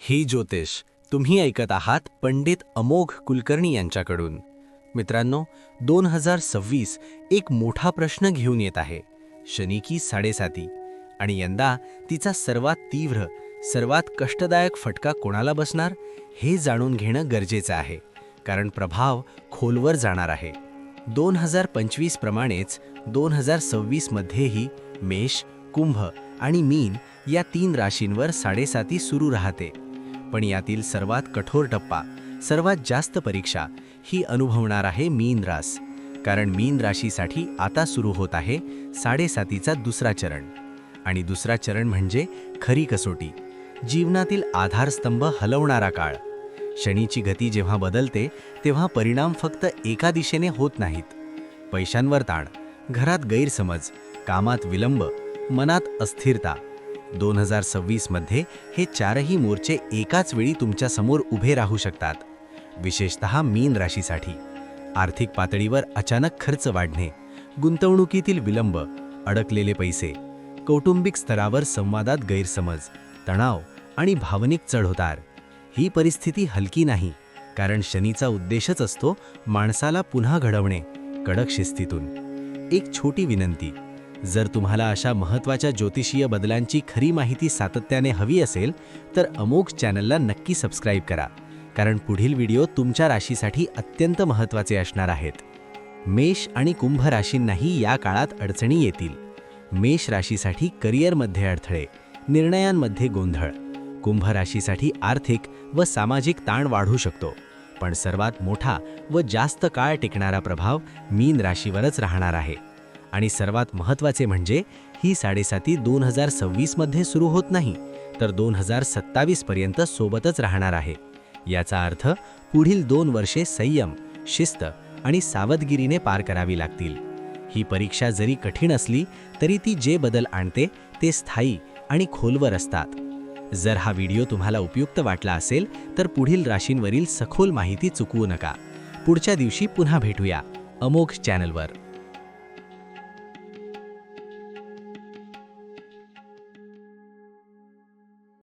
ही ज्योतिष तुम्ही ऐकत आहात पंडित अमोघ कुलकर्णी यांच्याकडून. मित्रांनो, 2026 एक मोठा प्रश्न घेऊन येत आहे. शनी की साडेसाती. आणि यंदा तिचा सर्वात तीव्र, सर्वात कष्टदायक फटका कोणाला बसणार हे जाणून घेणं गरजेचं आहे, कारण प्रभाव खोलवर जाणार आहे. 2025 प्रमाणेच 2026 मध्येही मेष, कुंभ आणि मीन या 3 राशींवर साडेसाती सुरू राहते. पण यातील सर्वात कठोर टप्पा, सर्वात जास्त परीक्षा ही अनुभवणार आहे मीन रास. कारण मीन राशीसाठी आता सुरू होत आहे साडेसातीचा दुसरा चरण. आणि दुसरा चरण म्हणजे खरी कसोटी, जीवनातील आधारस्तंभ हलवणारा काळ. शनीची गती जेव्हा बदलते तेव्हा परिणाम फक्त एका दिशेने होत नाहीत. पैशांवर ताण, घरात गैरसमज, कामात विलंब, मनात अस्थिरता. 2026 मध्ये हे चारही मोर्चे एकाच वेळी तुमच्या समोर उभे राहू शकतात. विशेषतः मीन राशीसाठी आर्थिक पातळीवर अचानक खर्च वाढणे, गुंतवणुकीतील विलंब, अडकलेले पैसे, कौटुंबिक स्तरावर संवादात गैरसमज, तणाव आणि भावनिक चढउतार. ही परिस्थिती हलकी नाही, कारण शनीचा उद्देशच असतो माणसाला पुन्हा घडवणे, कडक शिस्तीतून. एक छोटी विनंती, जर तुम्हाला अशा महत्त्वाच्या ज्योतिषीय बदलांची खरी माहिती सातत्याने हवी असेल तर अमोघ चॅनलला नक्की सबस्क्राईब करा, कारण पुढील व्हिडिओ तुमच्या राशीसाठी अत्यंत महत्त्वाचे असणार आहेत. मेष आणि कुंभ राशींनाही या काळात अडचणी येतील. मेष राशीसाठी करिअरमध्ये अडथळे, निर्णयांमध्ये गोंधळ. कुंभ राशीसाठी आर्थिक व सामाजिक ताण वाढू शकतो. पण सर्वात मोठा व जास्त काळ टिकणारा प्रभाव मीन राशीवरच राहणार आहे. आणि सर्वात महत्त्वाचे म्हणजे ही साडेसाती 2026 मध्ये सुरू होत नाही, तर 2027 पर्यंत सोबतच राहणार आहे. याचा अर्थ पुढील 2 वर्षे संयम, शिस्त आणि सावधगिरीने पार करावी लागतील. ही परीक्षा जरी कठीण असली तरी ती जे बदल आणते ते स्थायी आणि खोलवर असतात. जर हा व्हिडिओ तुम्हाला उपयुक्त वाटला असेल तर पुढील राशींवरील सखोल माहिती चुकवू नका. पुढच्या दिवशी पुन्हा भेटूया अमोघ चॅनलवर.